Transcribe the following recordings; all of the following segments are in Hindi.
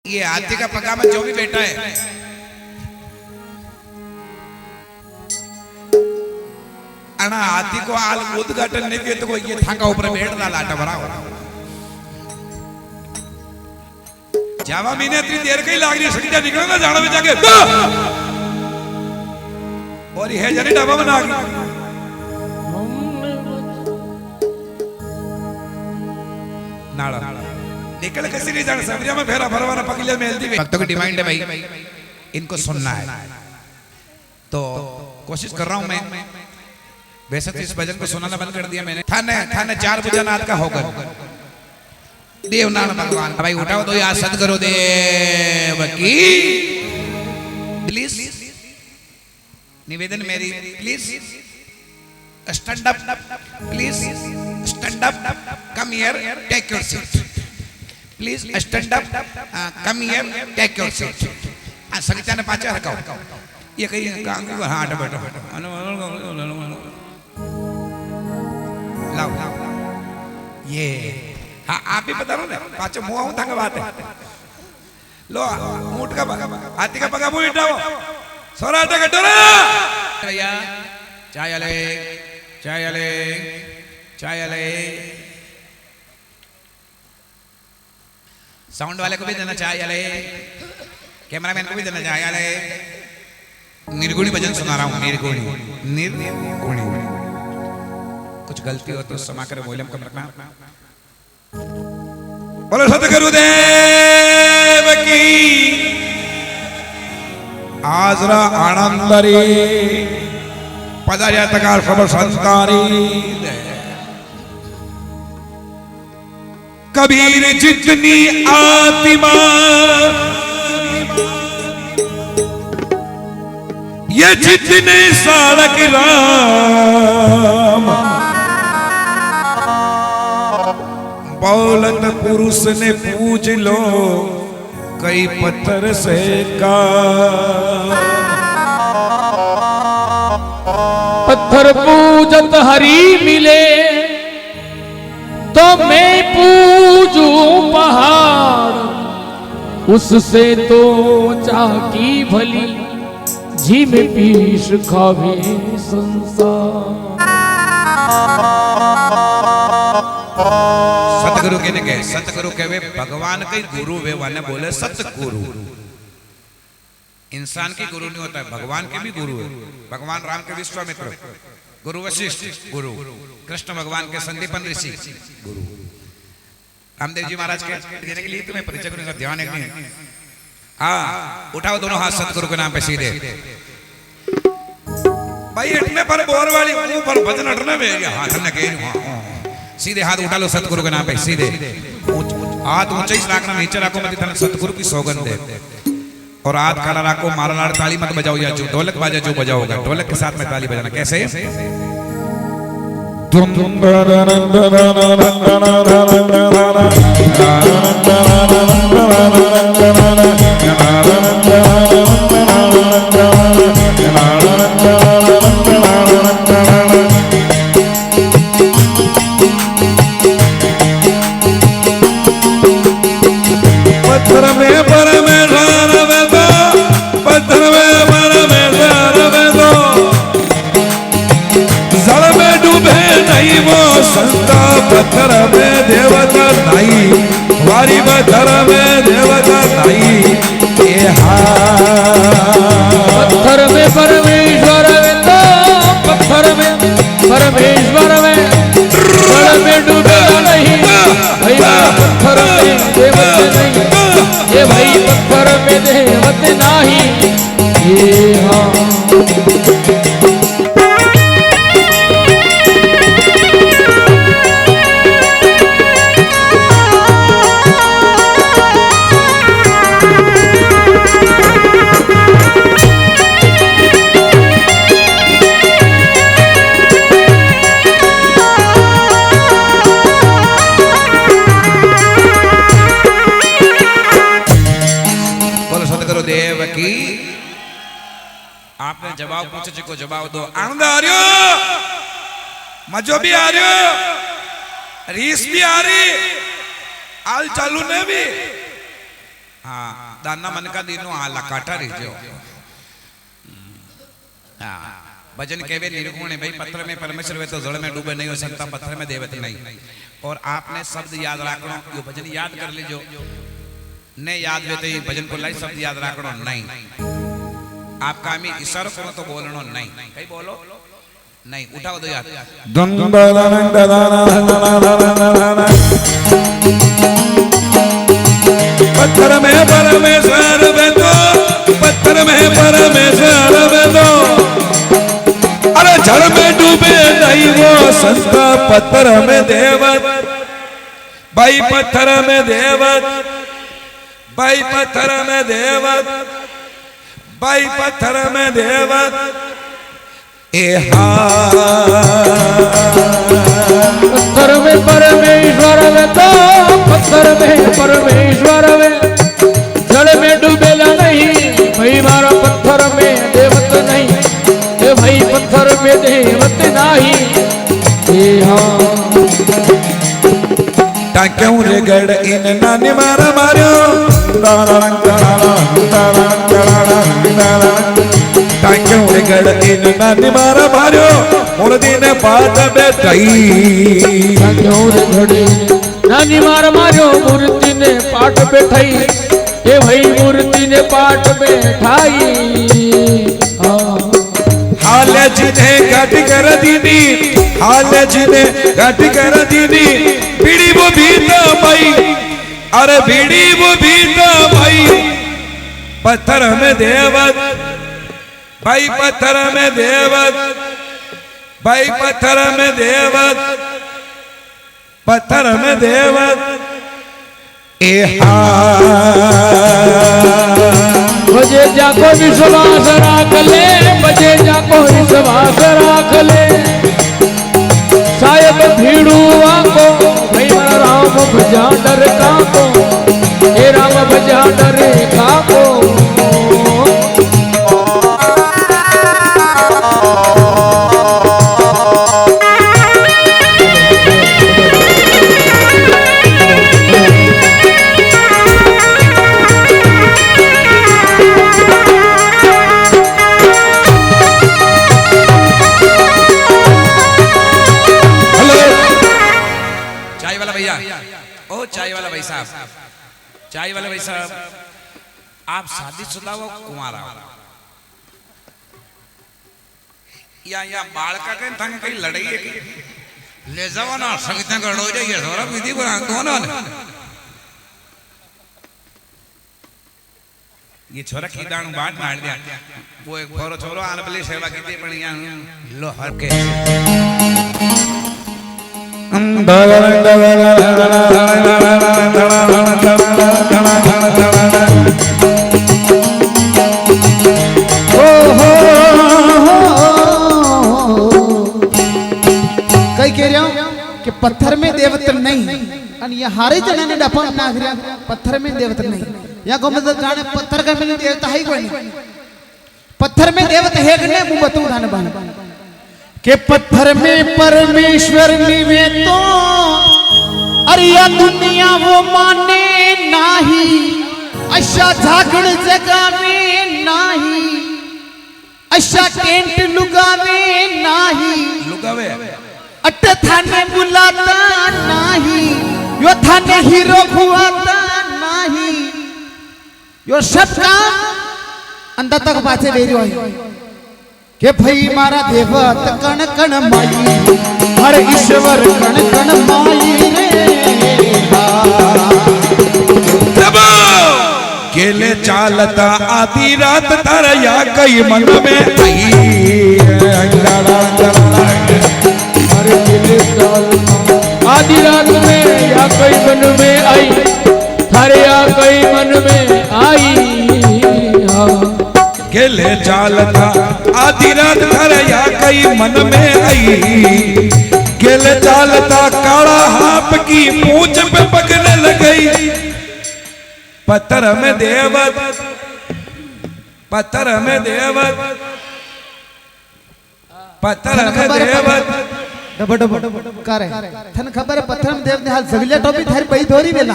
ये हाथी का पगा में जो भी बैठा है अना हाथी को आल उद्घाटन नहीं किया तो कोई ये थांका ऊपर बैठ डाला लाटा भरा हो जावा महीने इतनी देर कहीं लाग रही सकीजा निकलेगा जाना में जाके और ये जनी डब्बा बना गई नाड़ा निकल कैसे नहीं जाना सब्रिया में फेरा भरवाना पगलिया में हेल्दी भक्तों की डिमांड है भाई इनको सुनना है तो कोशिश कर रहा हूं मैं वैसे तो इस भजन को सुनाना बंद कर दिया मैंने थाने थाने 4 बजे नाथ का होगा देवनारायण भगवान भाई उठाओ तो यार सद करो देव की प्लीज निवेदन मेरी please stand up please stand up come here take your seat please stand up come here take your seat Sangeeta ने पाचा रखा ये कहीं कांगू का हाथ बैठो लाओ ये हाँ आप भी बता रहे हो ना पाचा मुँह हूँ तंग बात है लो ऊँट का हाथी का पगा मुँह इटाओ सोराटा का डोरा भैया चाय अले चाय अले चाय अले साउंड वाले को भी देना चाय अले कैमरामैन को भी देना चाय अले निर्गुणी भजन सुना रहा हूँ निर्गुणी कुछ गलती हो तो क्षमा करें वॉल्यूम कम रखना बोलो सतगुरुदेव की आजरा आनंदरी पदार्थ का सब संस्कारी कबीर जितनी आत्मा ये जितने सालक राम बौलत पुरुष ने पूज लो कई पत्थर से का पत्थर पूजत हरी मिले तो मैं पूजूं पहाड़ उससे तो चाकी भली जी में पीस खावे संसार सतगुरु के ने सतगुरु के वे भगवान के गुरु वे वाले बोले सतगुरु इंसान की गुरु नहीं होता है भगवान के भी गुरु है भगवान राम के विश्वामित्र गुरु वशिष्ठ गुरु कृष्ण भगवान के संदीपन ऋषि गुरु रामदेव जी महाराज के देने के लिए तुम्हें परिचय करने का ध्यान है हाँ उठाओ दोनों हाथ सतगुरु के नाम पे सीधे भाई इतने पर बोर वाली ऊपर भजन हटने में हाथ न के सीधे हाथ उठा लो सतगुरु के नाम पे सीधे हाथ ऊंचे ही रखना नीचे रखो मत इतना सतगुरु की सौगंध है और हाथ खड़ा रखो मारा लाड़ ताली मत बजाओ या जो ढोलक बाजा जो बजाओगा ढोलक के साथ में ताली बजाना कैसे पत्थर में परमेश्वर में दो पत्थर में परमेश्वर में दो जल में डूबे नहीं वो संता पत्थर में देवता नहीं वारी पत्थर में देवता नहीं पत्थर में परमेश्वर में तो पत्थर में परमेश्वर में जल में डूबे नहीं भैया पत्थर में देवता नहीं ये भाई पत्थर में देवत नाही ये हाँ आपने जवाब पूछे को जवाब दो आनंद आ रही हो मजो भी आ रही हो रीस भी आ रही आल चालू ने भी हाँ दाना मन का दिनो आला काटा रही हाँ भजन कहवे निर्गुण है भाई, पत्थर में परमेश्वर वे तो जड़ में डूबे नहीं हो सकता, पत्थर में देवत नहीं। और आपने शब्द याद रखना, यो भजन याद कर लीजो, ने याद वे तो ये भजन को लाई शब्द याद रखना नहीं। आपका हमें ईश्वर को तो बोलना नहीं, कहीं बोलो नहीं, उठाओ दो याद। पत्थर में परमेश्वर वे तो, पत्थर में परमेश्वर वे तो, अरे जड़ में डूबे नहीं वो संत, पत्थर में देवत, भाई पत्थर में देवत, भाई पत्थर में देवत, भाई पत्थर में देवत। पत्थर में परमेश्वर वे तो, पत्थर में परमेश्वर वे, जड़ में डूबेला नहीं भाई मारा, पत्थर में देवत नहीं ए भाई, पत्थर में देवत नहीं। क्यों रे गड़ इन नानी मारा मारो, क्यों रे गड़ इन नानी मारा मारो, मुर्दी ने बात बैठाई, क्यों रे घड़ी नानी मार मारो, मूर्ति ने पाठ बैठाई ए भाई, मूर्ति ने पाठ बैठाई। हाल जिन्हें घट कर दीदी, हाल जिन्हें घट कर दीदी, बीड़ी वो बीता भाई, अरे बीड़ी वो बीता भाई, पत्थर में देवत, भाई पत्थर में देवत, भाई पत्थर में देवत, पत्थर में देवत। बजे जाको विश्वास राख ले, बजे जाको विश्वास राख ले, शायद भीड़ू आको भाई मारा राम भजा डर काको, हे राम भजा डर काको। चाय वाला भाई साहब, चाय वाला भाई साहब, आप शादीशुदा हो कुंवारा या बाल का कहीं थंग कहीं लड़ाई है ले जाओ ना, संगीत गड़ो जाइए थोड़ा विधि को कौन है ये छोरा की दान बाट मार दिया, वो एक छोरो छोरो आने वाली सेवा की थी बढ़िया लो हर के कई कह रहा हूं कि पत्थर में देवत नहीं, ये हारे जना ने डफा नागरिया पत्थर में देवत नहीं, या को मतलब जाने पत्थर का में देवता है कोई नहीं, पत्थर में देवत है कि नहीं, मुंह बताऊं थाने बान के पत्थर में परमेश्वर निवे तो, अरे या दुनिया वो माने नाही, अच्छा झागड़ जगावे नाही, अच्छा टेंट लुगावे नाही, लुगावे अट थाने बुलाता नाही, यो थाने हीरो खुआता नाही, यो सब काम अंदर तक बाचे वेरियो है के भाई मारा देवत कण कण माई, हर ईश्वर कण कण माई रे केले चालता आधी रात तारया कई मन में आई, आधी रात में या कई मन में आई, थारे या कई मन में आई। केले चालता आधी रात तारया कई मन में आई, केले चालता काला हाप की पूंछ पे पकड़ने लग गई, पत्थर में देवत, पत्थर में देवत, पत्थर में देवत, डब डब करे थन खबर है पत्थर में देव ने हाल जगले टोपी थारी पई धोरी बेला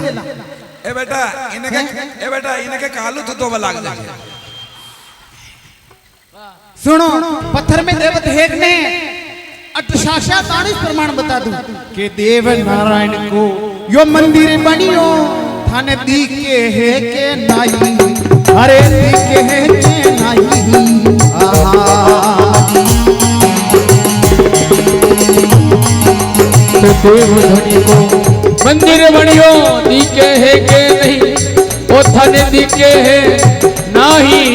ए बेटा इनके कालू तो दो लाग जाए। सुनो पत्थर में देवत हेक ने अटशाशा ताणिस प्रमाण बता दूं कि देव नारायण को यो मंदिर बनियो थाने दी के है के नाई अरे दी के है के नाई तो देव धनी को मंदिर बनियो दी के है के नहीं वो थाने दी के है नहीं।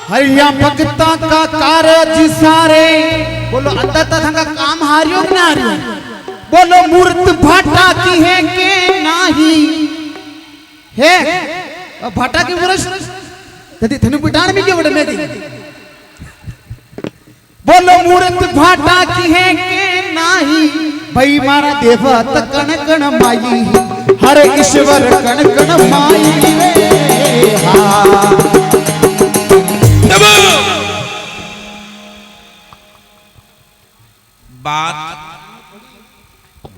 हरिया भक्ता का कारज सारे बोलो अंदर तक का काम हारियो कि ना हारियो बोलो मूर्त भाटा की है के नाही है भाटा की वर्ष तदी थनु पिटान में के बड़े में दी बोलो मूर्त भाटा की है के नाही भाई मारा देवा त कण कण माई हर ईश्वर कण कण माई रे हा। बात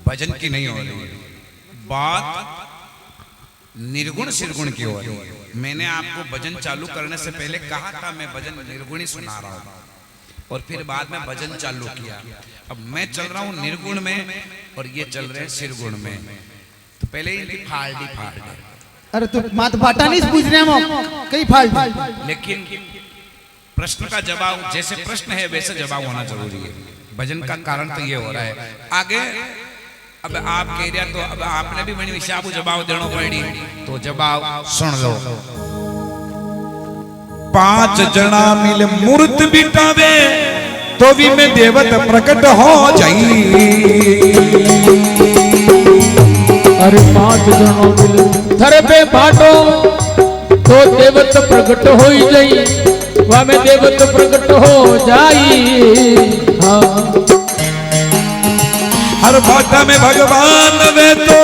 भजन की नहीं हो रही, बात निर्गुण सिरगुण की हो रही है। मैंने आपको भजन चालू करने से पहले कहा था मैं भजन निर्गुण ही सुना रहा हूं और फिर बाद में भजन चालू किया। अब मैं चल रहा हूं निर्गुण में और ये चल रहे हैं सिरगुण में, तो पहले ही फाड़ दी। अरे तू मात बाटा नहीं पूछ रहे हम कई फाड़, लेकिन प्रश्न का जवाब जैसे प्रश्न है वैसे जवाब होना जरूरी है। भजन का कारण तो ये हो रहा है। आगे अब आप कह रहे तो अब आपने भी मनी हिसाब जवाब देना पड़ी, तो जवाब सुन लो। 5 जना मिल मूर्त बिठावे तो भी में देवत प्रकट हो जाई। अरे 5 जनो मिल थर पे बाटो तो देवत प्रकट हो जाई, वह में देवत प्रकट हो जाई। हर भाटा में भगवान वे तो,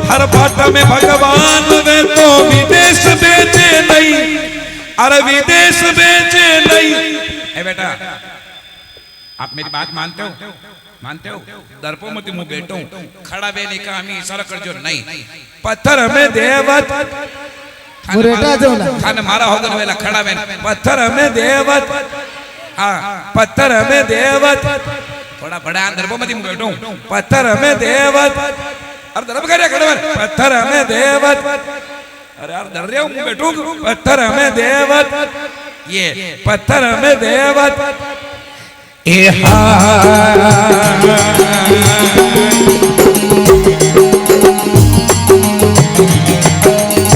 हर भाटा में भगवान वे तो विदेश बेचे नहीं, अरे विदेश बेचे नहीं। ए बेटा आप मेरी बात मानते हो? मानते हो? दर्पो मत मुंह बैठो खड़ा बेने का हमें इशारा कर जो नहीं। पत्थर में देवत खाने मारा होगा वेला खड़ा बेन पत्थर में देवत, हाँ पत्थर में देवत, थोड़ा बड़ा दर्पो मत मुंह बैठो। पत्थर में देवत, अरे दर्प कर खड़े बन पत्थर में देवत, अरे यार डर रहे हो मुंह बैठो। पत्थर में देवत, ये पत्थर में देवत ए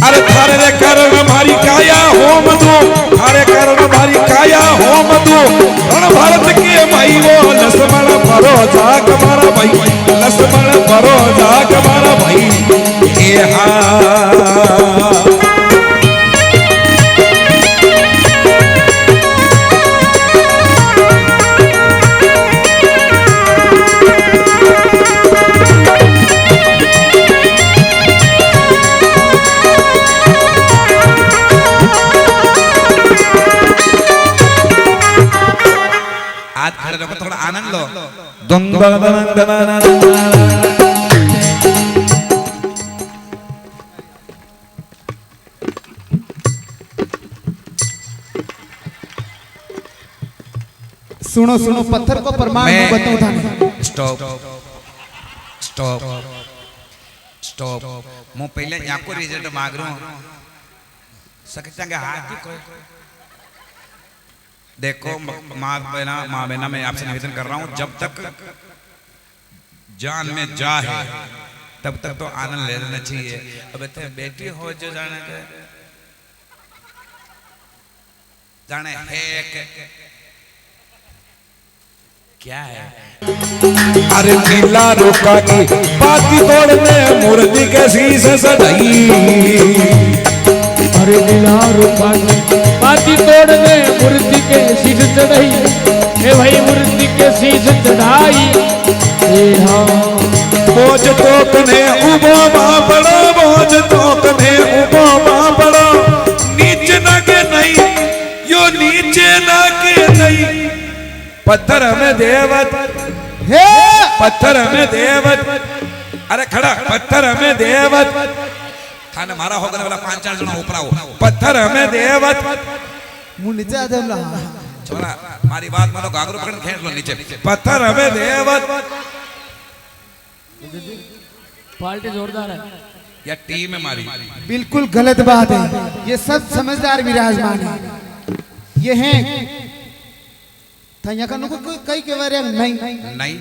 अरे थारे रे करण हमारी काया होम दो, थारे करण हमारी काया होम दो। रण भारत के भाई वो लक्ष्मण परो जाग मारा भाई, लक्ष्मण परो जाग मारा भाई ए हाथ खड़े रखो, थोड़ा आनंद लो। सुनो सुनो पत्थर को प्रमाण मैं बताऊं था। Stop stop stop. मैं पहले यहाँ को रिजल्ट मांग रहा हूँ, सकते हैं हाथ भी कोई देखो। माँ बहना मैं आपसे निवेदन कर रहा हूँ, जब तक जान में जा है तब तक तो आनंद ले लेना चाहिए। अब इतने बेटी हो जो जाने है क्या है। अरे नीला रोका की पाती तोड़ने मूर्ति के शीश सजाई। अरे नीला रोका की पाती तोड़ने मूर्ति के शीश चढ़ाई, हे भाई मूर्ति के शीश चढ़ाई। बोझ तो कने उबो बापड़ो, बोझ तो कने उबो बापड़ो। नीचे ना के नहीं यो नीचे ना के नहीं। पत्थर में देवत हे पत्थर में देवत अरे खड़ा पत्थर हमें देवत थाने मारा होगा वाला 5-4 जना ऊपर आओ पत्थर हमें देवत मुंह नीचे आ जाओ छोरा मारी बात मानो घाघरो पकड़ खींच लो नीचे पत्थर हमें देवत पार्टी जोरदार है। या टीम में मारी बिल्कुल गलत बात है। ये सब समझदार विराजमान है। ये हैं था का कई के बारे नहीं नहीं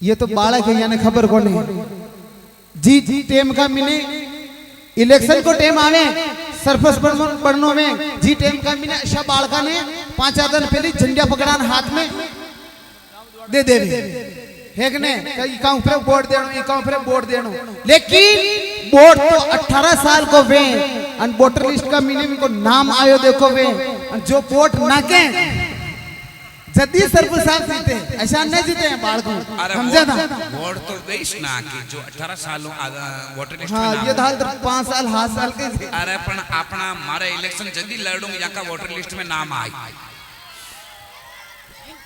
ये तो बालक है यानी खबर को नहीं जी जी टेम का मिने इलेक्शन को टेम आवे सरपंच पढ़नो में जी टेम का मिने अच्छा बालका ने 5 दिन पहले झंडा पकड़ान हाथ में दे दे हेक ने कई काउ पे वोट देनो ई काउ पे वोट देनो लेकिन वोट तो 18 साल को वे अन वोटर लिस्ट का मिने को नाम आयो देखो वे जो वोट ना के जदी सरपंच साहब जीते ऐसा नहीं जीते हैं बाल को समझा था वोट तो वेस्ट ना कि जो 18 सालों वोटर लिस्ट हाँ में ये धाल 5 साल 7 साल के अरे पण अपना मारे इलेक्शन जदी लड़ूंगा या का वोटर लिस्ट में नाम आई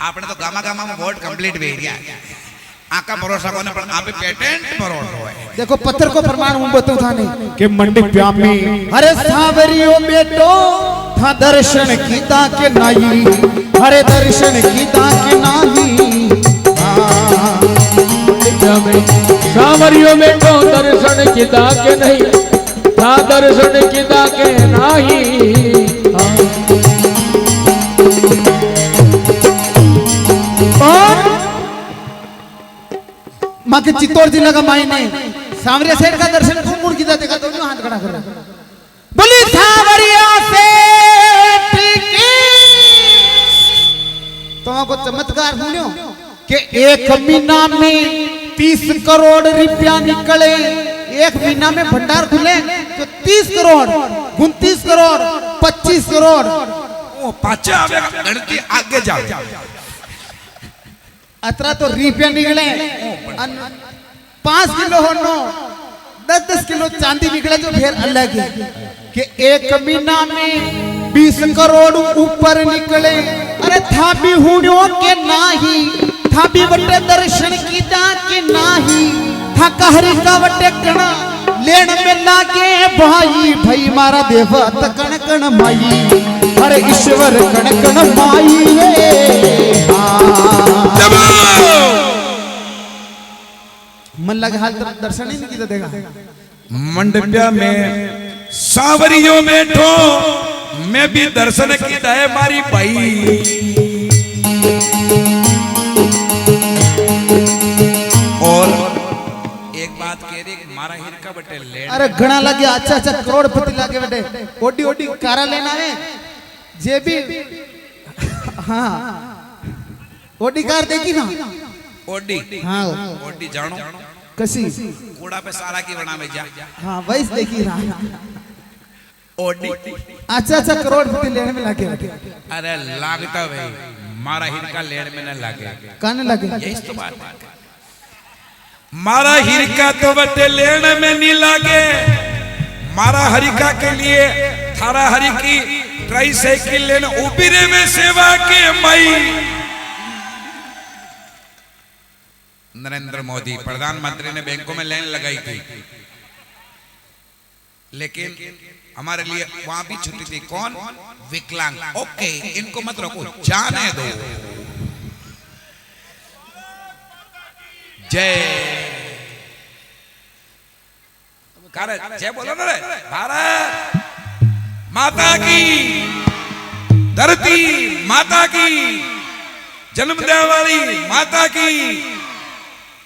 आपने तो गामा गामा में वोट कंप्लीट भेज दिया आका भरोसा कोने पर आपे पेटेंट भरोसा है देखो पत्थर को प्रमाण हूं बताऊं थाने कि मंडी प्यामी अरे सावरियो बेटो था दर्शन कीता के नाही हरे दर्शन कीता के नाही सावरियो बेटो दर्शन किदा के नहीं था दर्शन किदा के नाही और मां के चित्तौड़ जिला का मायने सावरिया सेठ का दर्शन कौन कौन कीता देखा दोनों हाथ खड़ा कर बोली सावरिया सेठ की तुमको चमत्कार सुनियो कि एक महीना में 30 करोड़ रुपया निकले एक महीना में भंडार खुले तो 30 करोड़ 29 करोड़ 25 करोड़ वो पाचा आवेगा गणती आगे जाओ अतरा तो रुपया निकले 5 किलो हो नो 10-10 किलो चांदी निकले जो फिर अलग है कि एक महीना में 20 करोड़ ऊपर निकले अरे था भी हुणो के नाही था भी बटे दर्शन कीता के नाही था कहरी का बटे कणा लेन में लागे भाई भाई मारा देवा त कण कण माई अरे ईश्वर कण कण माई मन लगा हाल दर्शन ही नहीं किया देगा मंडप्या में सावरियों बैठो मैं भी दर्शन की है मारी भाई और एक बात कह रही मारा हिरका बटे ले अरे घना लगे अच्छा अच्छा करोड़पति लगे बेटे ओडी ओडी कारा लेना है जे भी हाँ ओडी कार देखी ना ओडी हाँ ओडी जानो कसी कूड़ा पे सारा की बना में जा हाँ वैस देखी ना ओडी अच्छा अच्छा करोड़पति लेने में लगे बेटे अरे लागता भाई मारा हिरका लेने में न लागे काने लगे यही तो बात है मारा हिरका तो बटे लेने में नहीं लागे मारा हरिका के लिए थारा हरि की ट्राई साइकिल लेने उबिरे में सेवा के मई नरेंद्र मोदी प्रधानमंत्री ने बैंकों में लाइन लगाई थी लेकिन हमारे लिए वहां भी छुट्टी थी कौन विकलांग ओके इनको मत रोको जाने दो जय जय बोलो ना रे भारत माता की धरती माता की जन्म देने वाली माता की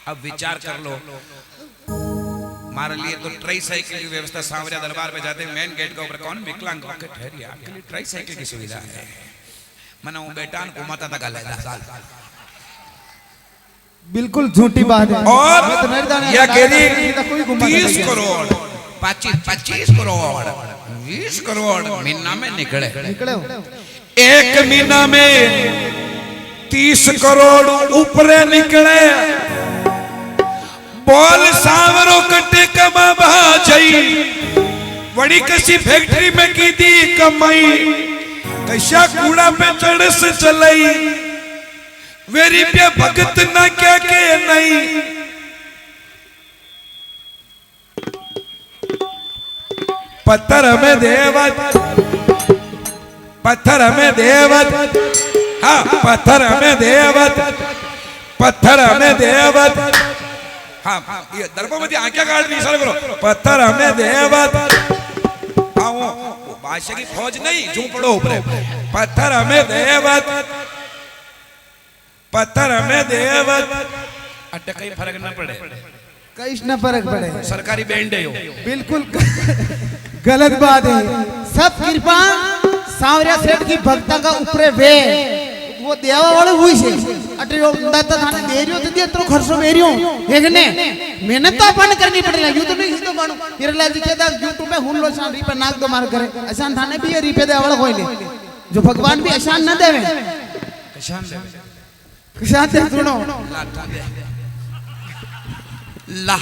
अब विचार कर लो हमारे लिए तो ट्राई साइकिल की व्यवस्था सांवरिया दरबार पे जाते मेन गेट के ऊपर कौन विकलांग होकर ठहरिए आपके लिए ट्राई साइकिल की सुविधा है मैंने वो बेटा को माता तक ले साल बिल्कुल झूठी बात है और यह कह रही 30 करोड़ 25 करोड़ 20 करोड़ महीना में निकले निकले हो एक महीना में 30 करोड़ ऊपर निकले बोल सावरो कटे कमा भाई बड़ी कसी फैक्ट्री में की दी कमाई कैसा कूड़ा पे चढ़ से चलाई वेरी पे भगत ना क्या के नहीं पत्थर में देवत, पत्थर में देवत, हाँ पत्थर में देवत, पत्थर में देवत, हाँ ये दर्पमती आंखें काट दी इशारा करो, पत्थर में देवत, हाँ वो बादशाह की फौज नहीं झूपड़ो ऊपर, पत्थर में देवत, पत्थर में देवत, अट्टे कहीं फर्क न पड़े, कहीं न फर्क पड़े, सरकारी बैंड है यो, बिल्कुल गलत बात है। सब कृपा सांवरिया सेठ की भक्ता का ऊपरे वे वो देवा वाले हुई से अटे यो दाता थाने देरियो तो दिया तो खर्चो बेरियो हेगने मेहनत तो अपन करनी पड़ेला यू तो नहीं तो मानो हिरलाल जी कहता यूट्यूब पे हुन लो शान रिपे नाक दो मार करे अशान थाने भी ये रिपे दे वाला कोई ले जो भगवान भी अशान न देवे कशान दे सुनो ला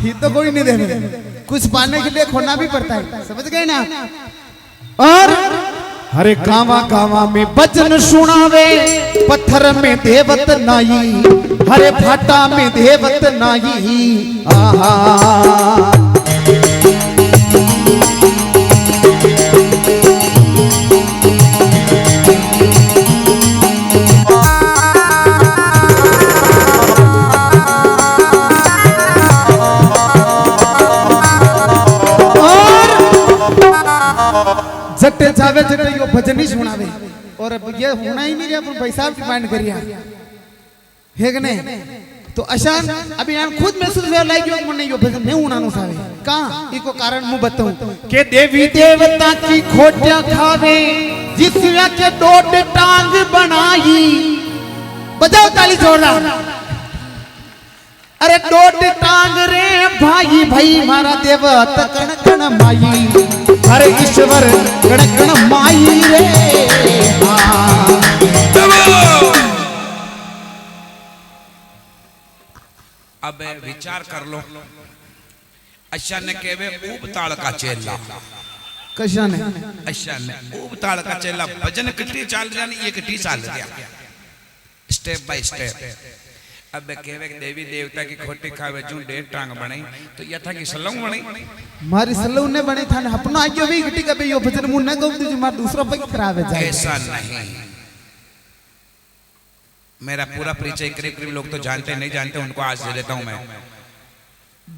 ये तो कोई नहीं देवे कुछ पाने के लिए खोना भी पड़ता है समझ गए ना। और हरे गावा गावा में भजन सुनावे पत्थर में देवत नाई हरे भाटा में देवत नाई आहा जटे जावे जटे यो भजन ही सुनावे और ये होना ही नहीं रे अपन पैसा डिमांड करिया है कि नहीं तो अशान अभी हम खुद महसूस हुआ लाइक यो मन यो भजन नहीं होना सावे का इको कारण मु बताऊं के देवी देवता की खोटियां खावे जिसया के डोड टांग बनाई बजाओ ताली जोरदार अरे डोड टांग रे भाई भाई मारा देवत कण कण माई हरे ईश्वर कण कण माई रे अब विचार कर लो अशा ने केवे ऊबताड़ का चेला कशा ने अशा ने ऊबताड़ का चेला भजन कितनी चाल जानी ये कितनी चाल गया स्टेप बाय स्टेप। अब केवे देवी देवता की खोटी खावे जू डेढ़ टांग बने तो यथा की सलंग बने मारी सलंग ने बने था अपना आयो भी घटी कबे यो भजन मुन न गौ तुझे मार दूसरा पे खराब है जाए ऐसा नहीं। मेरा पूरा परिचय करीब करीब लोग तो जानते नहीं जानते उनको आज दे देता हूं मैं।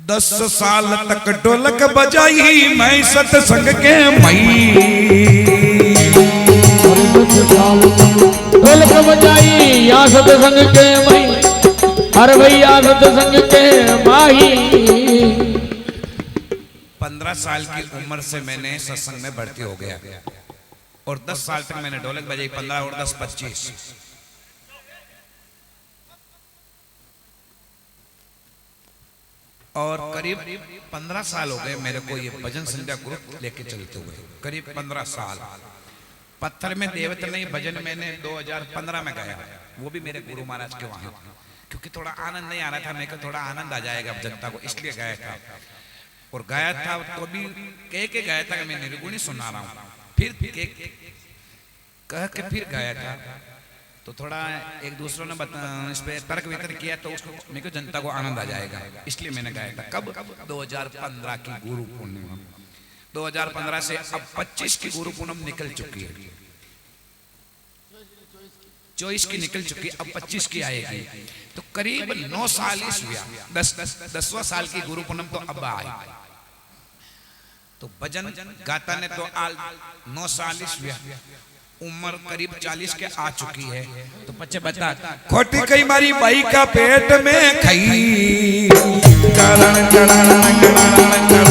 10 साल तक ढोलक बजाई मैं सत्संग के मई ढोलक बजाई यहाँ सत्संग के मई अरे भैया सत्संग के माही। 15 साल की उम्र से मैंने सत्संग में भर्ती हो गया और 10 साल तक मैंने ढोलक बजाई 15 और 10 25 और करीब 15 साल हो गए मेरे को ये भजन संध्या ग्रुप लेके चलते हुए करीब 15 साल। पत्थर में देवत नहीं भजन मैंने 2015 में गाया वो भी मेरे गुरु महाराज के वहां क्योंकि थोड़ा आनंद नहीं आ रहा था मेरे को थोड़ा आनंद आ जाएगा अब जनता को इसलिए गाया था और गाया था तो भी कह के गाया था कि मैं निर्गुणी सुना रहा हूं फिर कह के फिर गाया था तो थोड़ा एक दूसरों ने इस पे तर्क वितर्क किया तो उसको मेरे को जनता को आनंद आ जाएगा इसलिए मैंने गाया था। कब 2015 की गुरु पूर्णिमा 2015 से अब 25 की गुरु पूर्णिमा निकल चुकी है 24 की निकल चुकी अब 25 की आएगी तो करीब 9 साल इस हुआ 10वां साल की गुरु पूनम तो अब आई तो भजन गाता ने तो 9 साल इस हुआ उम्र करीब 40 के आ चुकी है तो बच्चे बता खोटी कई मारी बाई का पेट में खई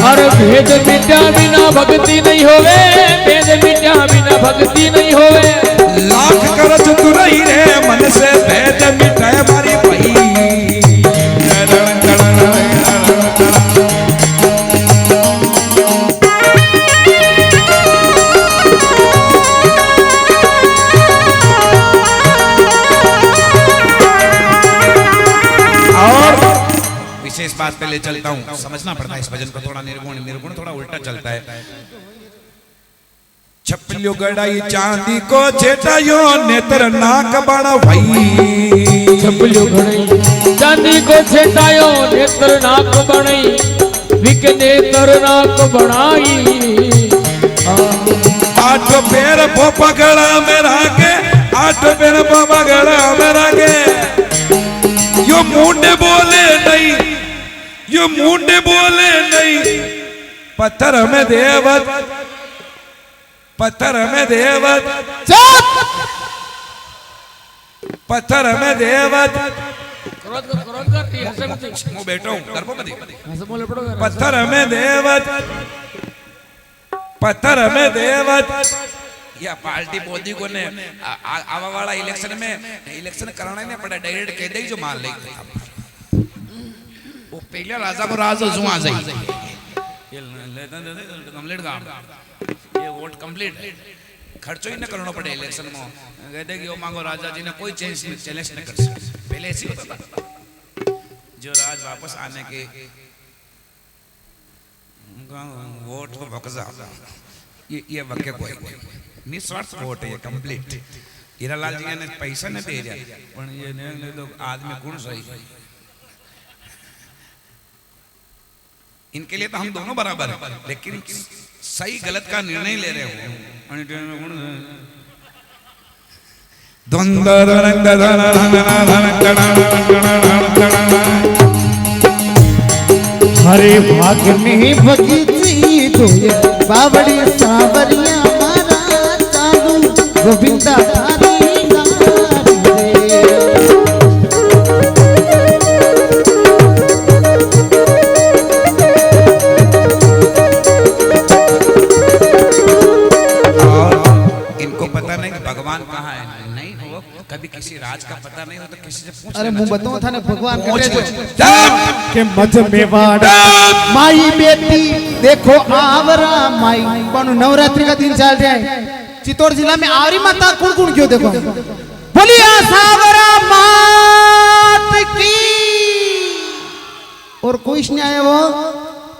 और भेद मिटा बिना भक्ति नहीं होवे भेद मिटा बिना भक्ति नहीं होवे लाख करज तू नहीं रे मन से भेद मिटाए मारी बाई। विशेष बात पे ले चलता हूं समझना पड़ता है इस भजन को थोड़ा निर्गुण थोड़ा उल्टा चलता है। छपलियो गड़ाई चांदी को छेटायो नेत्र नाक बड़ा भाई छपलियो गड़ाई चांदी को छेटायो नेत्र नाक बड़ई विकने तरनाक बनाई। आठ पैर पोपा गड़ा में रागे, आठ पैर पोपा गड़ा में रागे। यो मुंडे बोले नहीं, यो मुंडे बोले नहीं। पत्थर में देवत, पत्थर में देवत, पत्थर में देवत। क्रोध कर ये हंसे मत। मैं बैठा हूँ घर पर मत हंसे बोले पड़ो कर। पत्थर में देवत, पत्थर में देवत। या पार्टी मोदी को ने आवा वाला इलेक्शन में इलेक्शन कराना ही नहीं पड़ा, डायरेक्ट कह दे जो मान ले। वो पहले राजा को राज जो आ जाए कंप्लीट काम, ये वोट कंप्लीट खर्चो ही न करना पड़े इलेक्शन में। कहते कि वो मांगो राजा जी ने कोई चैलेंज नहीं कर सकते। पहले ऐसे होता था, जो राज वापस आने के वोट को भकजा, ये वाक्य कोई निस्वार्थ वोट है, ये कंप्लीट। हीरालाल जी ने पैसा नहीं दे दिया, पर ये नहीं तो आदमी कौन सही। इनके लिए तो हम दोनों बराबर हैं, लेकिन सही गलत का निर्णय ले रहे हो। हरे भाग में बगीची तो बावड़ी सावरिया मारा चालू गोविंदा थारी भगवान कहाँ है नहीं हो, कभी किसी राज का पता नहीं हो तो किसी से पूछ। अरे मुंह बताओ था ना भगवान पूछ के मध में वाड़ा माई बेटी देखो आवरा माई। कौन नवरात्रि का दिन चल जाए चित्तौड़ जिला में आवरी माता कुण कुण क्यों देखो बोलिए सावरा मात की। और कोई नहीं आया वो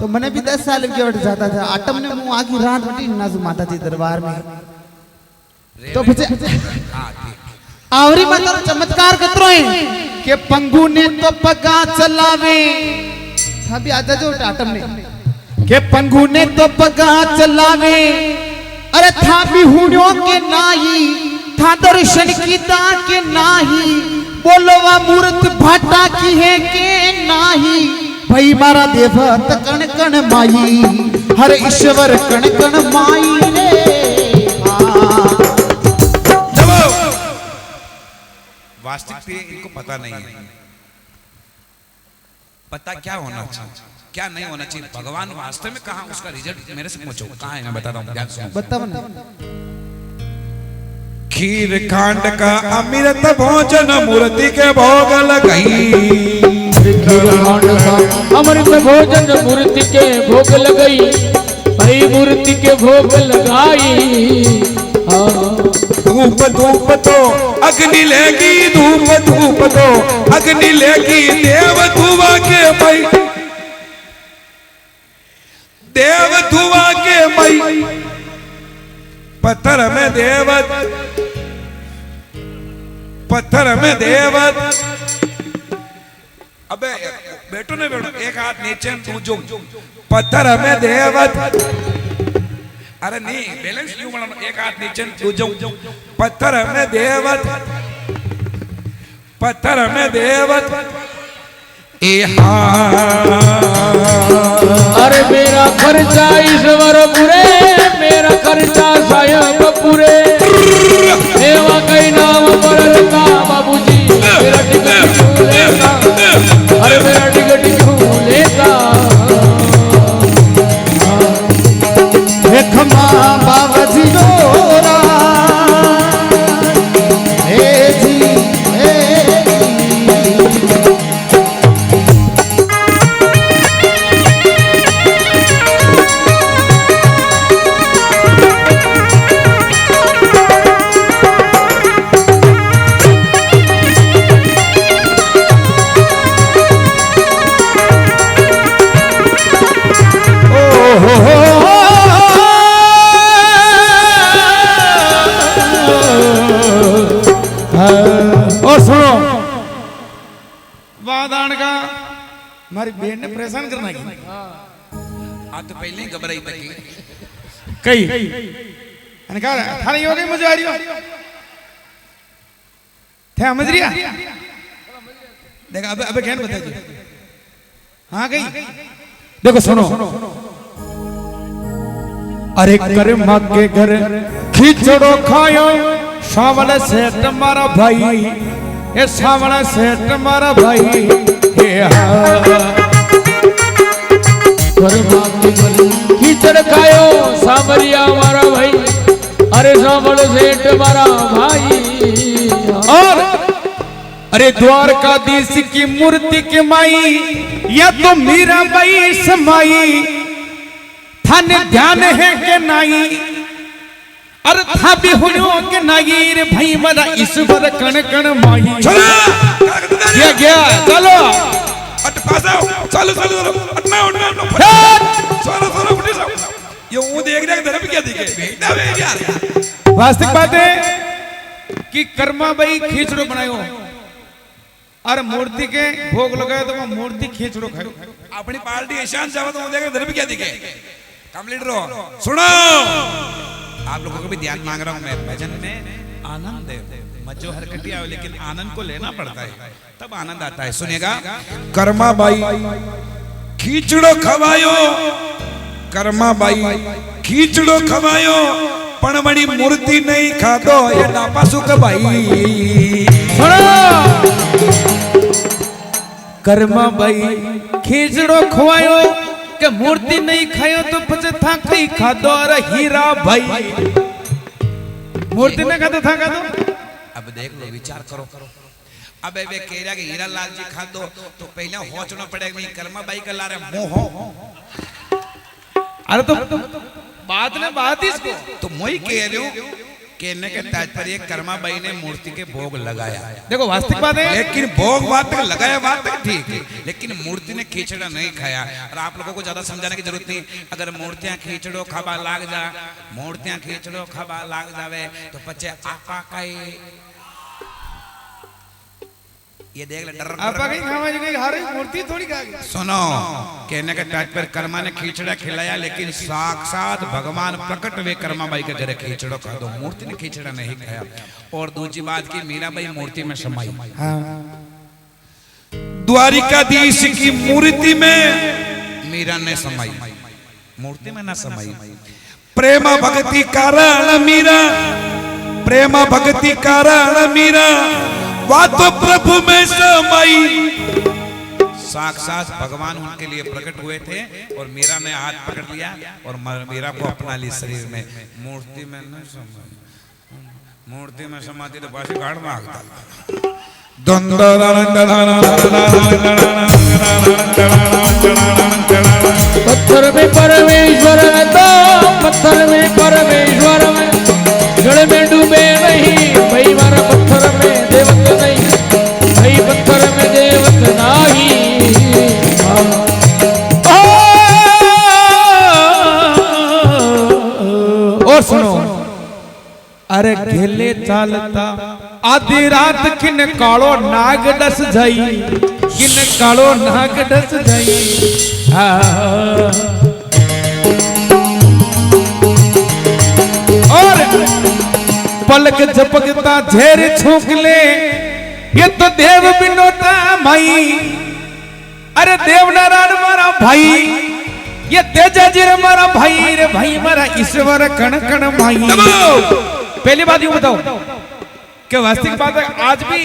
तो मैंने भी 10 साल की उठ जाता था आटम ने मुंह आगी रात बटी नाजू माता जी दरबार में। तो आवरी माता चमत्कार कतरो है के पंगु ने तो पगा चलावे था भी आजा जो टाटम ने के पंगु ने तो पगा चलावे। अरे था भी हुड़ियों के नाही था दर्शन कीता के नाही। बोलो वा मूर्त भाटा की है के नाही। भाई मारा देवत कण कण माई हर ईश्वर कण कण माई रे। वास्तविक इनको पता नहीं है, पता क्या होना चाहिए क्या नहीं होना चाहिए। भगवान वास्तव में कहाँ, उसका रिजल्ट मेरे से पूछो कहाँ है, मैं बता रहा हूँ। बताओ ना। खीर खांड का अमृत भोजन मूर्ति के भोग लगाई। अमृत भोजन मूर्ति के भोग लगाई। भाई मूर्ति के भोग लगाई। धूप धूप तो अग्नि लेगी, धूप धूप तो अग्नि लेगी। देव धुआ के मई, देव धुआ के मई। पत्थर में देवत, पत्थर में देवत। अबे बैठो ना बैठो, एक हाथ नीचे तू जो। पत्थर में देवत। अरे नहीं बैलेंस क्यों बनाना, एक हाथ नीचे तू जो। पत्थर में देवत, पत्थर में देवत। अरे मेरा खर्चा ईश्वर पूरे, मेरा खर्चा सायब पूरे। सेवा कई नाम पर रखा बाबूजी मेरा टिकट क्यों लेता। अरे मेरा टिकट क्यों लेता। खमा बाबा जी गोरा हे जी हे और सुनो वादान का हमारी बहन ने परेशान करना की आ तो पहले ही घबराई तकी कई अने का थारे यो गई मजा आ रही हो थे समझ रिया देख अबे कहन बता जी हां गई देखो सुनो अरे कर्मा के घर खिचड़ो खायो सावल सेठ मारा भाई ये सावल सेठ मारा भाई हे कर्मा के घर कीचड़ खायो सांवरिया मारा भाई अरे सावल सेठ मारा भाई और अरे द्वारकाधीश की मूर्ति के माई या तो मीरा बाई समाई थाने ध्यान है के नाई अरे था भी हुनो के नाई रे भाई मरा ईश्वर कण कण माई गया गया चलो अट पास आओ चलो चलो अटना उठना चलो चलो उठ जाओ ये वो देख रहा है धर्म क्या दिखे बेटा वे यार वास्तविक बात है कि कर्मा बाई खींचड़ो बनायो और मूर्ति के भोग लगाए तो वो मूर्ति खींचड़ो खायो अपनी पार्टी ईशान जावा तो वो देख धर्म क्या दिखे कंप्लीट रो सुनो आप लोगों को भी ध्यान मांग रहा हूं मैं भजन में आनंद है मजो हरकती आओ लेकिन आनंद को लेना पड़ता है तब आनंद आता है सुनिएगा कर्मा बाई खींचड़ो खवायो कर्मा बाई खींचड़ो खवायो पण बड़ी मूर्ति नहीं खादो ये नापासुक भाई कर्मा बाई खींचड़ो खवायो के मूर्ति नहीं खायो तो पचे था कई खादो अरे हीरा भाई मूर्ति ने खादो था खादो अब देख लो विचार करो अब वे कह रहा कि हीरा लाल जी खा दो तो पहले होचना पड़ेगा नहीं कर्मा बाई का ला रहे मोह अरे तो बात ने बात इसको तो मोई कह रहे हो कहने के तात्पर्य कर्मा बाई ने मूर्ति के भोग लगाया देखो वास्तविक बात है लेकिन भोग बात तक लगाया बात तक ठीक है लेकिन मूर्ति ने खींचड़ा नहीं खाया और आप लोगों को ज्यादा समझाने की जरूरत नहीं अगर मूर्तियां खींचड़ो खाबा लाग जा मूर्तियां खींचड़ो खाबा लाग जावे तो पचे आपा का ये देख ले डर आपा कहीं खावा जी कहीं हारे मूर्ति थोड़ी खा गई सुनो कहने का तात्पर्य कर्मा ने खींचड़ा खिलाया लेकिन साक्षात भगवान प्रकट वे कर्मा बाई के घरे खींचड़ो खा दो मूर्ति ने खींचड़ा नहीं खाया और दूसरी बात की मीरा बाई मूर्ति में समाई द्वारिकाधीश की मूर्ति में मीरा ने समाई मूर्ति में ना समाई प्रेम भक्ति कारण मीरा प्रेम भक्ति कारण मीरा बात प्रभु में समाई साक्षात भगवान उनके लिए प्रकट हुए थे और मीरा ने हाथ पकड़ लिया और मीरा को अपना ली शरीर में मूर्ति में न समाई मूर्ति में समाती तो पास गाड़ में आगता पत्थर में परमेश्वर है तो पत्थर में परमेश्वर है जड़ में डूबे नहीं भाई मारा पत्थर में देवत नहीं भाई पत्थर में देवत नहीं और सुनो अरे घेले चालता आधी रात किन कालो नाग डस जाई किन कालो नाग डस जाई और पलक झपकता झेर छूक ले ये तो देव बिनोता माई अरे देव नारायण मारा भाई ये तेजा जी मारा भाई रे भाई मारा ईश्वर कण कण भाई पहली बात यूं बताओ कि वास्तविक बात है आज भी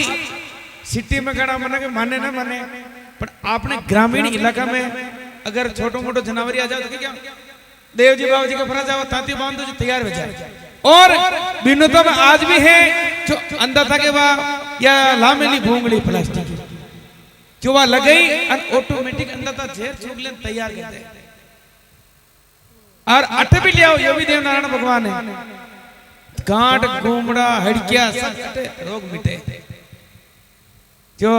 सिटी में गड़ा मना के माने ना माने पर आपने ग्रामीण इलाका में अगर छोटो मोटो जानवर आ जाओ तो क्या देव जी बाबू जी का फरा जाओ ताती बांध दो जो तैयार हो जाए और विनोदा में आज भी है जो अंधा था के वह या लामेली भूंगली प्लास्टिक की जो वह लगई और ऑटोमेटिक अंधा था झेर छूक ले तैयार कर दे और अठ भी ले आओ ये भी देव नारायण भगवान है गांठ घूमड़ा हड़किया सब रोग मिटे जो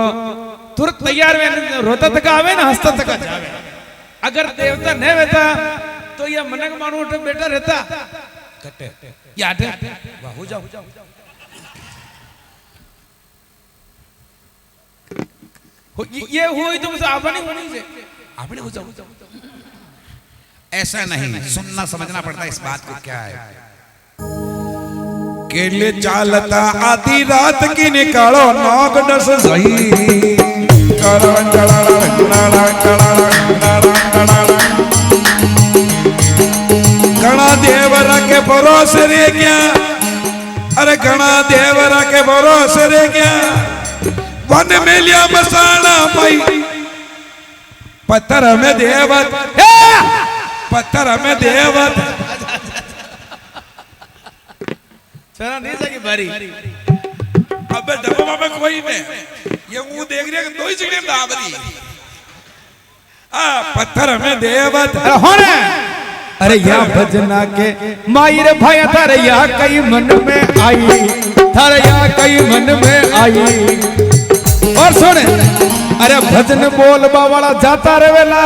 तुरंत तैयार में रोता तक आवे ना हंसता तक जावे अगर देवता नहीं रहता तो ये मनक मानो उठे बेटा रहता कटे याद है वाह हो जाओ ये हुई तो मुझे आपने होनी से आपने हो जाओ ऐसा नहीं, सुनना समझना पड़ता है इस बात को क्या है। केले चालता आधी रात की निकालो नौक डस सही घना देवरा के भरोसे रे क्या, अरे घना देवरा के भरोसे रे क्या, वन में लिया मसाला भाई पत्थर में देवत, पत्थर में देवत। चला नहीं सकी बारी। अबे डब्बा में कोई नहीं, ये मुंह देख रहे हैं, दो ही चिड़िया दाबरी। पत्थर में देवत होने। अरे या भजना के मायर भाई थारे या कई मन में आई, थारे या कई मन में आई। और सुने, अरे भजन बोलबा वाला जाता रेवेला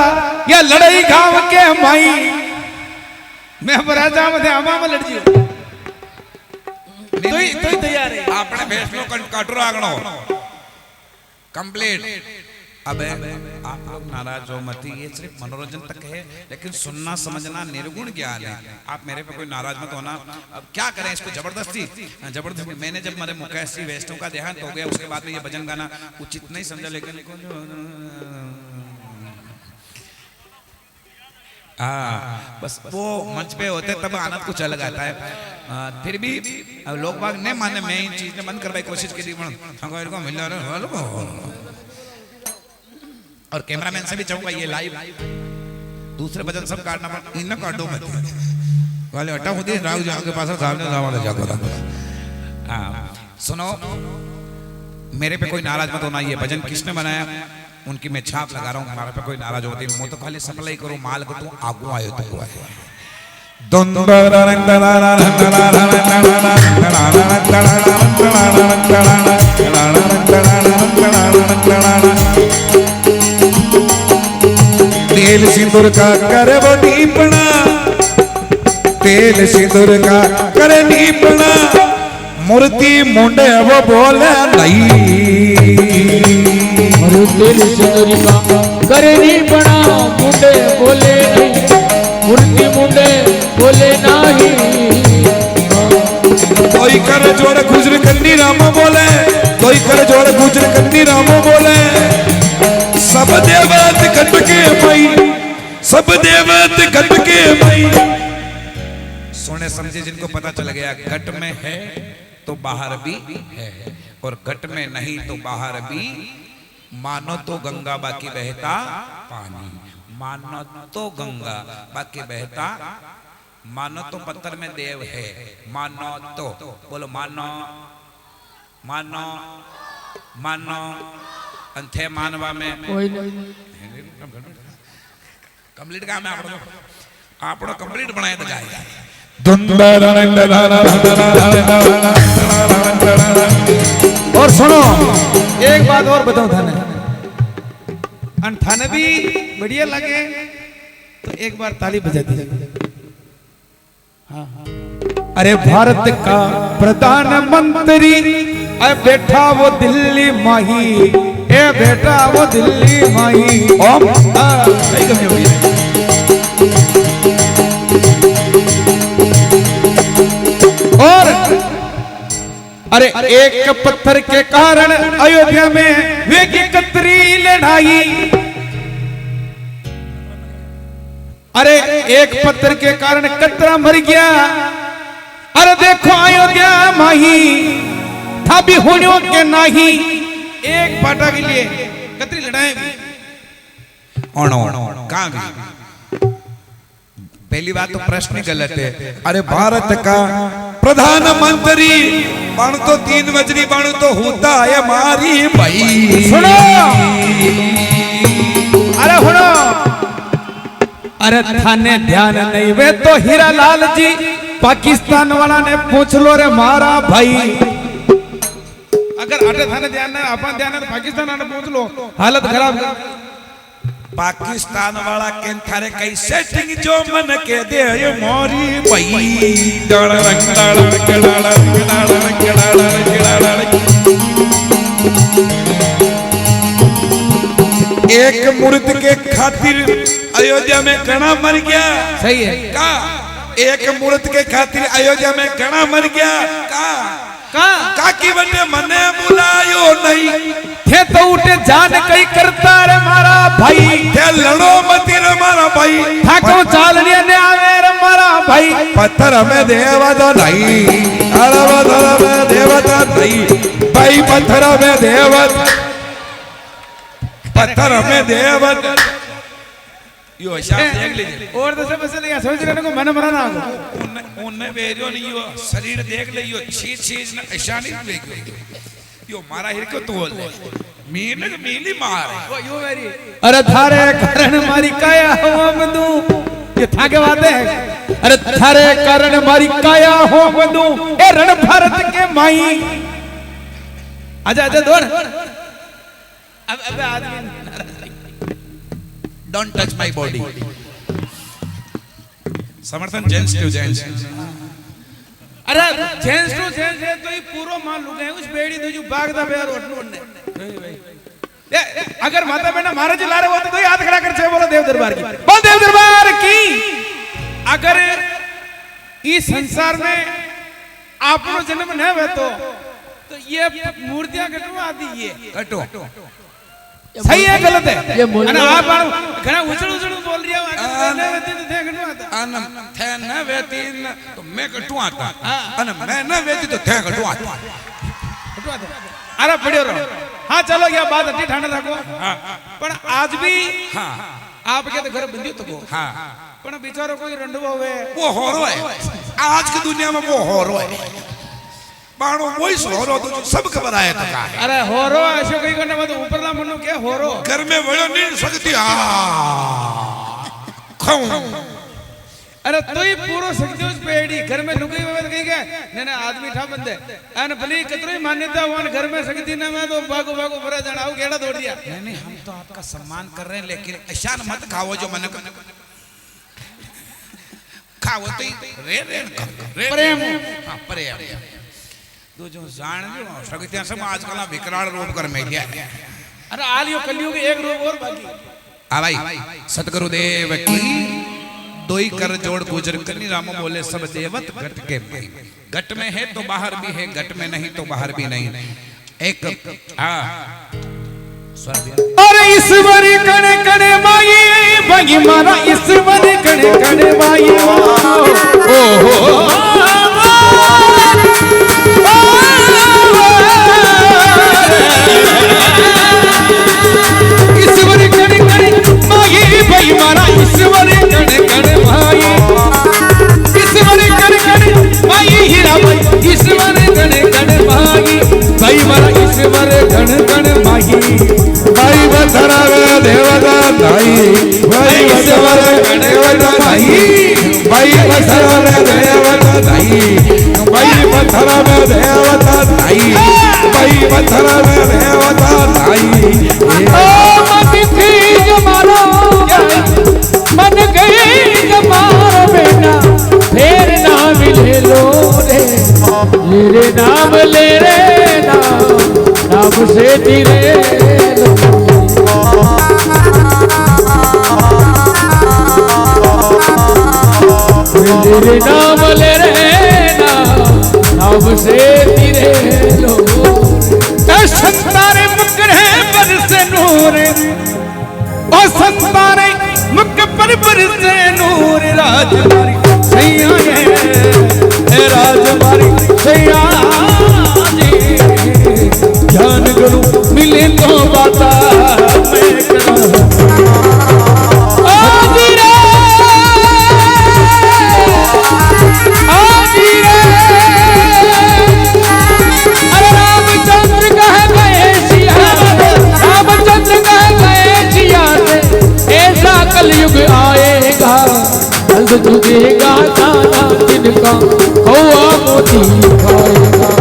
या लड़ाई गांव के माई। मैं बराजा में आमा में लड़ जी तो ही तैयार है। आपने फैसलो कटोरा आगणो कंप्लीट। अब आप लोग नाराज हो मत, ये सिर्फ मनोरंजन तक है, लेकिन सुनना समझना निर्गुण ज्ञान है। आप मेरे पे कोई नाराज मत होना। अब क्या करें इसको, जबरदस्ती। मैंने जब मेरे मुकेशी वैष्णव का देहांत हो गया उसके बाद में ये भजन गाना उचित नहीं समझा, लेकिन बस वो मंच पे होते तब आनंद कुछ अलग आता है। फिर भी लोग बाग नहीं माने, मैं इन चीज ने बंद करवाई कोशिश की थी, और कैमरामैन से भी चाहूंगा ये लाइव दूसरे भजन सब काटना पड़ता, इन्हें काटो मत वाले हटा खुद ही राव जाओ के पास सामने जाओ जाओ। सुनो, मेरे पे कोई नाराज मत होना। ये भजन किसने बनाया उनकी मैं छाप लगा रहा हूँ, हमारे पे कोई नाराज होती मैं तो खाली सप्लाई करूँ माल को, तू आगू आयो तो आयो। तेल सिंदूर का करे वो दीपना, तेल सिंदूर का करे दीपना, मूर्ति मुंडे वो बोले नहीं। तेल सिंदूर का करे दीपना, मुंडे बोले नहीं, मूर्ति मुंडे बोले नहीं। कोई कर जोड़ गुजर कन्नी रामो बोले, कोई कर जोड़ गुजर कन्नी रामो बोले। सब देवत घट के भाई, सब देवत घट के भाई। सोने समझे जिनको पता चल गया घट में है तो बाहर भी है, और घट में नहीं तो बाहर भी। मानो तो गंगा बाकी बहता पानी, मानो तो गंगा बाकी बहता, मानो तो पत्थर में देव है, मानो तो बोलो मानो, मानो मानो अंथे मानवा में कंप्लीट काम है आपड़ो कंप्लीट बनाए तो गाय। और सुनो एक बात और बताऊं थाने, थाने भी बढ़िया लगे तो एक बार ताली बजा दीजिए। हाँ अरे भारत का प्रधानमंत्री बैठा वो दिल्ली माही, ए बेटा वो दिल्ली माही। ओम सही कमी हो गई। और अरे एक पत्थर के कारण अयोध्या में वे की कतरी लड़ाई। अरे एक पत्थर के कारण कतरा मर गया। अरे देखो अयोध्या माही था भी होने के नहीं, एक पाटा के लिए कतरी लड़ाई भी। कहां भी पहली बात तो प्रश्न ही गलत है। अरे भारत का प्रधानमंत्री बन तो 3 वजरी बन तो होता है हमारी भाई। सुनो अरे सुनो, अरे थाने ध्यान नहीं वे तो हीरा लाल जी पाकिस्तान वाला ने पूछ लो रे मारा भाई। अगर अटे थाने ध्यान है अपन ध्यान है तो पाकिस्तान वाला पूछ लो, हालत खराब। पाकिस्तान वाला के थारे कई सेटिंग जो मन के दे ये मोरी भाई। एक मूर्ति के खातिर अयोध्या में घना मर गया। सही है। का एक मूर्त के खातिर अयोध्या में घना मर गया। का की बने मने बुलायो नहीं थे तो उठे जान कई करता रे मारा भाई, थे लड़ो मती रे मारा भाई, ठाको चालने ने आवे रे मारा भाई। पत्थर में देवता नहीं, अरे पत्थर में देवता नहीं भाई, पत्थर में देवता, पत्थर में देवता। यो शाम देख लीजिए और दस बस लिया समझ रहे को मन मरना आ उन्ने वेरियो नहीं यो शरीर देख ले यो चीज न ऐसा नहीं देखो यो मारा हिर को तोल मीन मीली मार यो वेरी। अरे थारे कारण मारी काया हो मधु, ये थाके बात है। अरे थारे कारण मारी काया हो मधु, ए रण भारत के माई। आजा आजा दौड़। अब आदमी डोंट टच माय बॉडी। समर्थन जेंट्स टू जेंट्स। अरे जेंट्स टू जेंट्स है तो ये पूरा मान लुगे हैं उस बेड़ी तो जो बागदा बेर उठने उठने। अगर माता बहना महाराज जी ला रहे होते तो ये हाथ खड़ा कर से बोलो देव दरबार की, बोल देव दरबार की। अगर इस संसार में आपको जन्म न हुए तो ये मूर्तियां कटवा आदि ये कटो सही है गलत है? ये आप घना उछल उछल बोल रही हो न वेती तो थे कटवाता अन थे न वेती तो मैं कटवाता अन मैं न वेती तो थे कटवाता। अरे पढ़ियो रहो। हाँ चलो क्या बात हटी ठाणे रखो। पण आज भी आपके तो घर बंदी तो को पण बिचारो कोई रंडवा हुए वो हो रहा है आज की दुनिया में, वो हो रहा है बाणो वही हो रहा तो सब खबर आया तो का। अरे होरो ऐसे कहीं करने में तो ऊपर ना मनो क्या होरो घर में बड़ो नहीं सकती खाऊं। अरे तो ही पूरा सकते उस पेड़ी घर में लुकी हुए तो कहीं गए नहीं नहीं आदमी ठा बंदे अन भली कितनी मान्यता वन घर में सकती ना मैं तो भागो भागो भरा जाना गेड़ा दौड़ दिया। नहीं हम तो आपका सम्मान कर रहे हैं, लेकिन ऐसा मत खाओ जो मन खाओ तो रे प्रेम प्रेम तो जो जान जो सकते सब आजकल विकराल रूप कर में गया। अरे आलियो कलियुग एक रूप और बाकी। आ भाई सतगुरुदेव की दोई कर जोड़ गुजर करनी राम बोले सब देवत घट के घट में है तो बाहर भी है, घट में नहीं तो बाहर भी नहीं। एक अरे ईश्वर कण कण माई भगी मारा ईश्वर कण कण माई ओ हो ईश्वर कण कण माई भगी मारा ईश्वर कण कण माई ईश्वर कण कण माई हीरा भाई ईश्वर कण कण माई भाई मारा ईश्वर कण कण माई भाई बथरा में देवता नहीं, भाई ईश्वर देवता नहीं, भाई बथरा में देवता नहीं, भाई बथरा में देवता नहीं, भाई बथरा में देवता नहीं। मन थी जमाना मन गई जमाना बेटा फिर ना मिले लो रे मेरे नाम ले रे नाम से तेरे तेरे नाम ले रे नाम से तेरे लो संतारे मुकर है पर से नूर ओ संतारे मुक पर से नूर राजमारी सैया है राजमारी सैया जी ध्यान करूं मिले तो बाता मैं कलयुग आएगा जल्द जुगेगा जाना जिनका हुआ मोती खाएगा।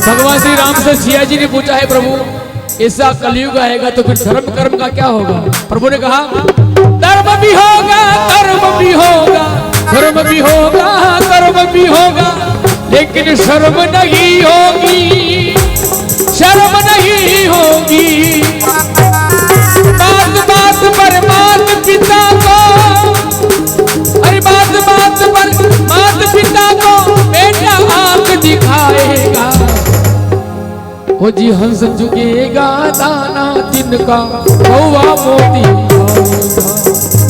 भगवान श्री राम से सिया जी ने पूछा है प्रभु ऐसा कलयुग आएगा तो फिर धर्म कर्म का क्या होगा? प्रभु ने कहा धर्म भी होगा, कर्म भी होगा, धर्म भी होगा, कर्म भी होगा, लेकिन शर्म नहीं होगी, शर्म नहीं होगी। बात बात पर मात पिता को, अरे बात बात पर मात पिता को बेटा आंख दिखाएगा। ओ जी हंस झुकेगा दाना जिनका कौवा मोती खाएगा।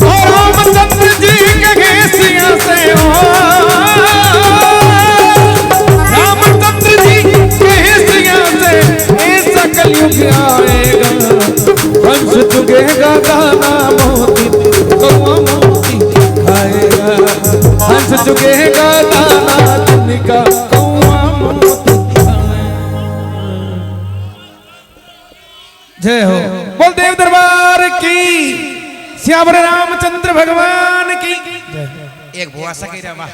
और रामचंद्र जी के घेसिया से रामचंद्र जी के घेसिया से ऐसा कलयुग आएगा। हंस झुकेगा दाना मोती कौवा मोती खाएगा। हंस झुकेगा दाना जिनका कौवा मोती खाएगा। जय हो। बोल देव दरबार की, श्यावर रामचंद्र भगवान की। एक भुआ सके